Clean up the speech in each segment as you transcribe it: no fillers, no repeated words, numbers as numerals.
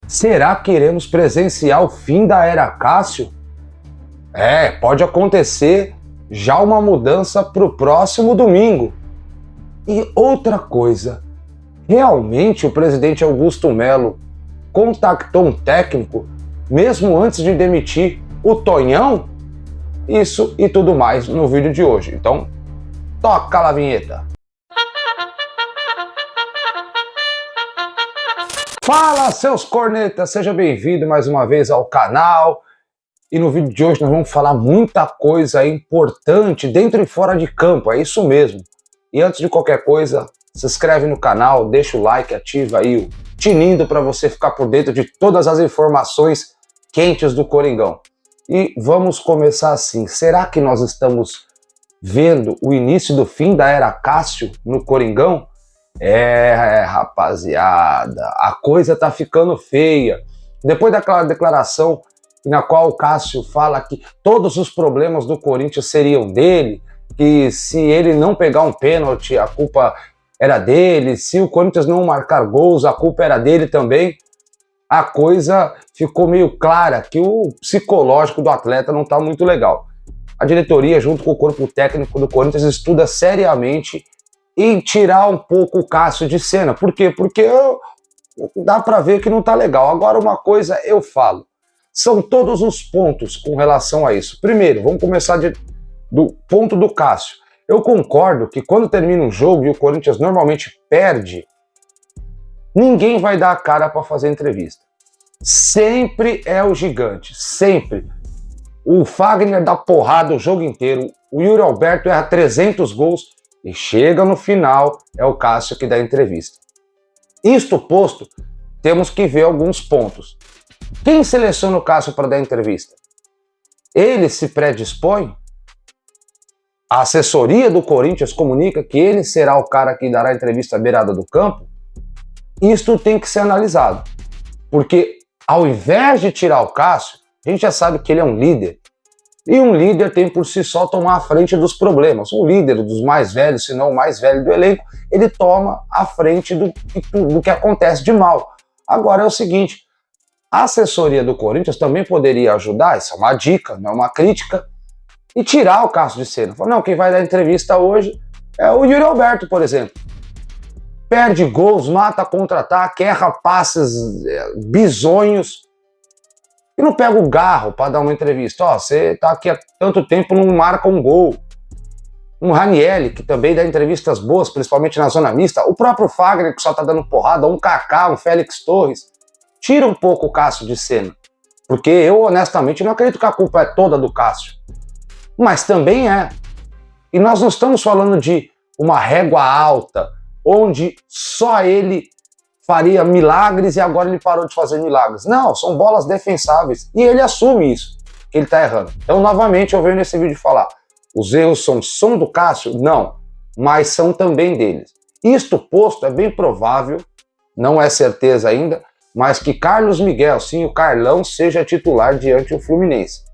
Será que iremos presenciar o fim da era Cássio? Pode acontecer já uma mudança para o próximo domingo. E outra coisa, realmente o presidente Augusto Melo contactou um técnico mesmo antes de demitir o Tonhão? Isso e tudo mais no vídeo de hoje. Então, toca a vinheta. Fala, seus cornetas! Seja bem-vindo mais uma vez ao canal. E no vídeo de hoje nós vamos falar muita coisa importante dentro e fora de campo, é isso mesmo. E antes de qualquer coisa, se inscreve no canal, deixa o like, ativa aí o sininho para você ficar por dentro de todas as informações quentes do Coringão. E vamos começar assim, será que nós estamos vendo o início do fim da era Cássio no Coringão? Rapaziada, a coisa tá ficando feia. Depois daquela declaração na qual o Cássio fala que todos os problemas do Corinthians seriam dele, que se ele não pegar um pênalti, a culpa era dele, se o Corinthians não marcar gols, a culpa era dele também, a coisa ficou meio clara que o psicológico do atleta não tá muito legal. A diretoria, junto com o corpo técnico do Corinthians, estuda seriamente em tirar um pouco o Cássio de cena. Por quê? Porque dá para ver que não tá legal. Agora, uma coisa eu falo, são todos os pontos com relação a isso. Primeiro, vamos começar do ponto do Cássio. Eu concordo que quando termina um jogo e o Corinthians normalmente perde, ninguém vai dar a cara para fazer entrevista. Sempre é o gigante, sempre. O Fagner dá porrada o jogo inteiro, o Yuri Alberto erra 300 gols, e chega no final, é o Cássio que dá entrevista. Isto posto, temos que ver alguns pontos. Quem seleciona o Cássio para dar entrevista? Ele se predispõe? A assessoria do Corinthians comunica que ele será o cara que dará a entrevista à beirada do campo? Isto tem que ser analisado. Porque ao invés de tirar o Cássio, a gente já sabe que ele é um líder. E um líder tem por si só tomar a frente dos problemas. Um líder dos mais velhos, se não o mais velho do elenco, ele toma a frente do que acontece de mal. Agora é o seguinte, a assessoria do Corinthians também poderia ajudar, isso é uma dica, não é uma crítica, e tirar o Cássio de cena. Não, quem vai dar entrevista hoje é o Yuri Alberto, por exemplo. Perde gols, mata contra-ataque, erra passes bizonhos, e não pega o garro para dar uma entrevista. Você tá aqui há tanto tempo, não marca um gol. Um Ranieri, que também dá entrevistas boas, principalmente na zona mista. O próprio Fagner, que só tá dando porrada. Um Kaká, um Félix Torres. Tira um pouco o Cássio de cena. Porque eu, honestamente, não acredito que a culpa é toda do Cássio. Mas também é. E nós não estamos falando de uma régua alta, onde só ele faria milagres e agora ele parou de fazer milagres. Não, são bolas defensáveis. E ele assume isso, que ele está errando. Então, novamente, eu venho nesse vídeo falar, os erros são do Cássio? Não, mas são também deles. Isto posto, é bem provável, não é certeza ainda, mas que Carlos Miguel, sim, o Carlão, seja titular diante do Fluminense.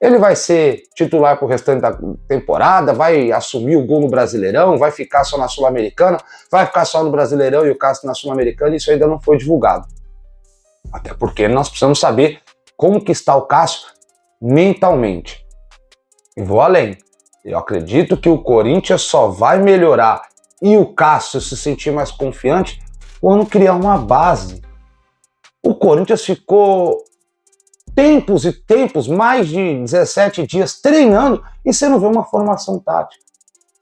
Ele vai ser titular pro restante da temporada, vai assumir o gol no Brasileirão, vai ficar só na Sul-Americana, vai ficar só no Brasileirão e o Cássio na Sul-Americana, isso ainda não foi divulgado. Até porque nós precisamos saber como que está o Cássio mentalmente. E vou além. Eu acredito que o Corinthians só vai melhorar e o Cássio se sentir mais confiante quando criar uma base. O Corinthians ficou tempos e tempos, mais de 17 dias treinando e você não vê uma formação tática.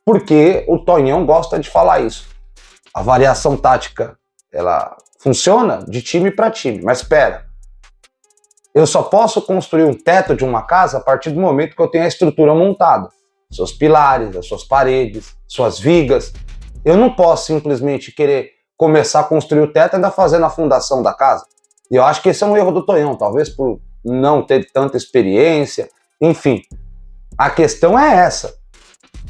Porque o Tonhão gosta de falar isso. A variação tática, ela funciona de time para time, mas espera. Eu só posso construir um teto de uma casa a partir do momento que eu tenho a estrutura montada. Seus pilares, as suas paredes, suas vigas. Eu não posso simplesmente querer começar a construir o teto e ainda fazendo a fundação da casa. E eu acho que esse é um erro do Tonhão, talvez por não ter tanta experiência, enfim. A questão é essa.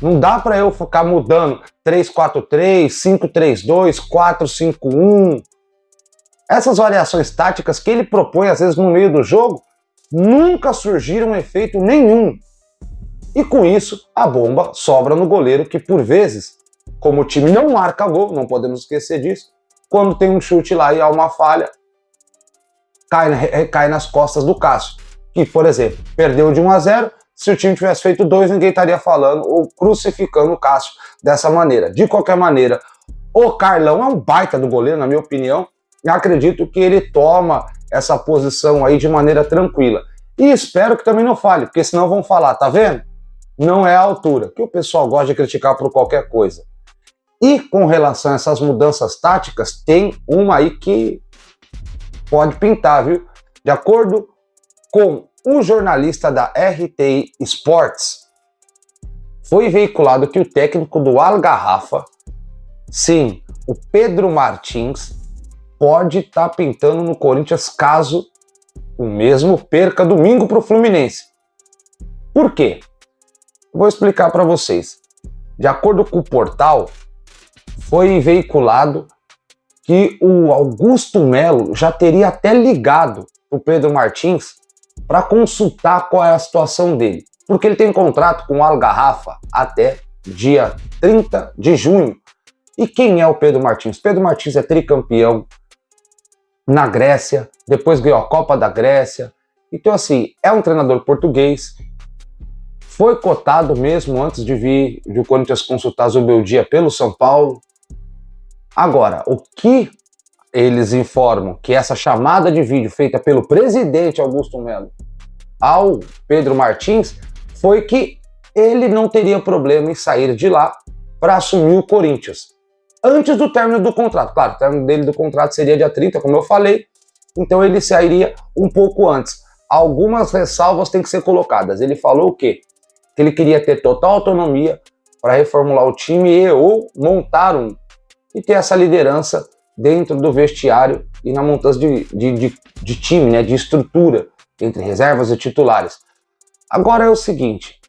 Não dá para eu ficar mudando 3-4-3, 5-3-2, 4-5-1. Essas variações táticas que ele propõe às vezes no meio do jogo nunca surgiram efeito nenhum. E com isso, a bomba sobra no goleiro que por vezes, como o time não marca gol, não podemos esquecer disso, quando tem um chute lá e há uma falha, recai nas costas do Cássio, que, por exemplo, perdeu de 1-0, se o time tivesse feito 2, ninguém estaria falando ou crucificando o Cássio dessa maneira. De qualquer maneira, o Carlão é um baita do goleiro, na minha opinião, e acredito que ele toma essa posição aí de maneira tranquila. E espero que também não falhe, porque senão vão falar, tá vendo? Não é a altura, que o pessoal gosta de criticar por qualquer coisa. E com relação a essas mudanças táticas, tem uma aí que pode pintar, viu? De acordo com o jornalista da RTI Sports, foi veiculado que o técnico do Algarrafa, sim, o Pedro Martins, pode estar pintando no Corinthians caso o mesmo perca domingo para o Fluminense. Por quê? Vou explicar para vocês. De acordo com o portal, foi veiculado que o Augusto Melo já teria até ligado o Pedro Martins para consultar qual é a situação dele, porque ele tem contrato com o Algarrafa até dia 30 de junho. E quem é o Pedro Martins? Pedro Martins é tricampeão na Grécia, depois ganhou a Copa da Grécia. Então, assim, é um treinador português, foi cotado mesmo antes de vir o Corinthians consultar Zubeldia pelo São Paulo. Agora, o que eles informam que essa chamada de vídeo feita pelo presidente Augusto Melo ao Pedro Martins foi que ele não teria problema em sair de lá para assumir o Corinthians antes do término do contrato. Claro, o término dele do contrato seria dia 30, como eu falei, então ele sairia um pouco antes. Algumas ressalvas têm que ser colocadas. Ele falou o quê? Que ele queria ter total autonomia para reformular o time e ou montar um, e ter essa liderança dentro do vestiário e na montagem de time, né, de estrutura entre reservas e titulares. Agora é o seguinte,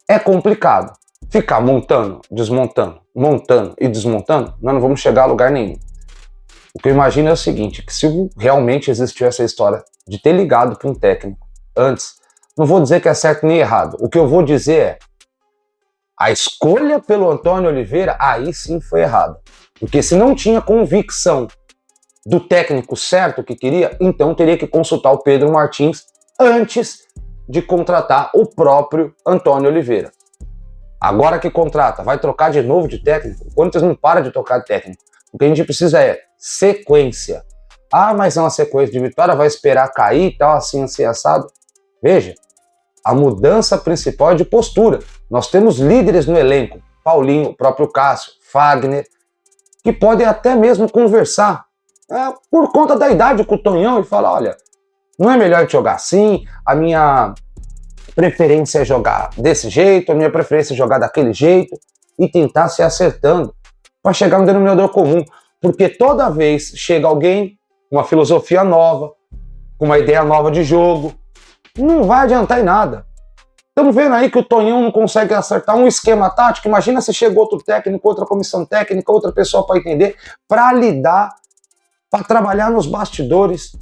é complicado ficar montando, desmontando, montando e desmontando, nós não vamos chegar a lugar nenhum. O que eu imagino é o seguinte, que se realmente existiu essa história de ter ligado para um técnico antes, não vou dizer que é certo nem errado, o que eu vou dizer é, a escolha pelo Antônio Oliveira, aí sim foi errada. Porque se não tinha convicção do técnico certo que queria, então teria que consultar o Pedro Martins antes de contratar o próprio Antônio Oliveira. Agora que contrata, vai trocar de novo de técnico? O Corinthians não para de trocar de técnico. O que a gente precisa é sequência. Ah, mas é uma sequência de vitória, vai esperar cair e tal, assim assado. Veja, a mudança principal é de postura. Nós temos líderes no elenco, Paulinho, o próprio Cássio, Fagner, que podem até mesmo conversar por conta da idade com o Tonhão e falar, olha, não é melhor jogar assim, a minha preferência é jogar desse jeito, a minha preferência é jogar daquele jeito e tentar se acertando para chegar no denominador comum, porque toda vez chega alguém com uma filosofia nova, com uma ideia nova de jogo, não vai adiantar em nada. Estamos vendo aí que o Tonhão não consegue acertar um esquema tático. Imagina se chega outro técnico, outra comissão técnica, outra pessoa para entender, para lidar, para trabalhar nos bastidores.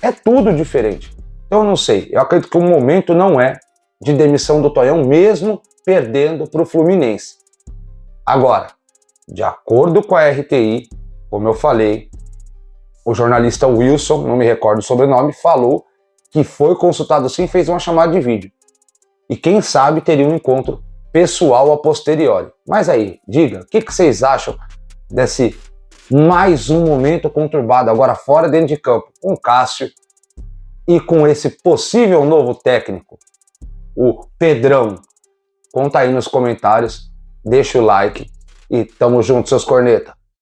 É tudo diferente. Então eu não sei. Eu acredito que o momento não é de demissão do Tonhão, mesmo perdendo para o Fluminense. Agora, de acordo com a RTI, como eu falei, o jornalista Wilson, não me recordo o sobrenome, falou que foi consultado sim e fez uma chamada de vídeo. E quem sabe teria um encontro pessoal a posteriori. Mas aí, diga, o que vocês acham desse mais um momento conturbado, agora fora dentro de campo, com o Cássio e com esse possível novo técnico, o Pedrão? Conta aí nos comentários, deixa o like e tamo junto, seus corneta.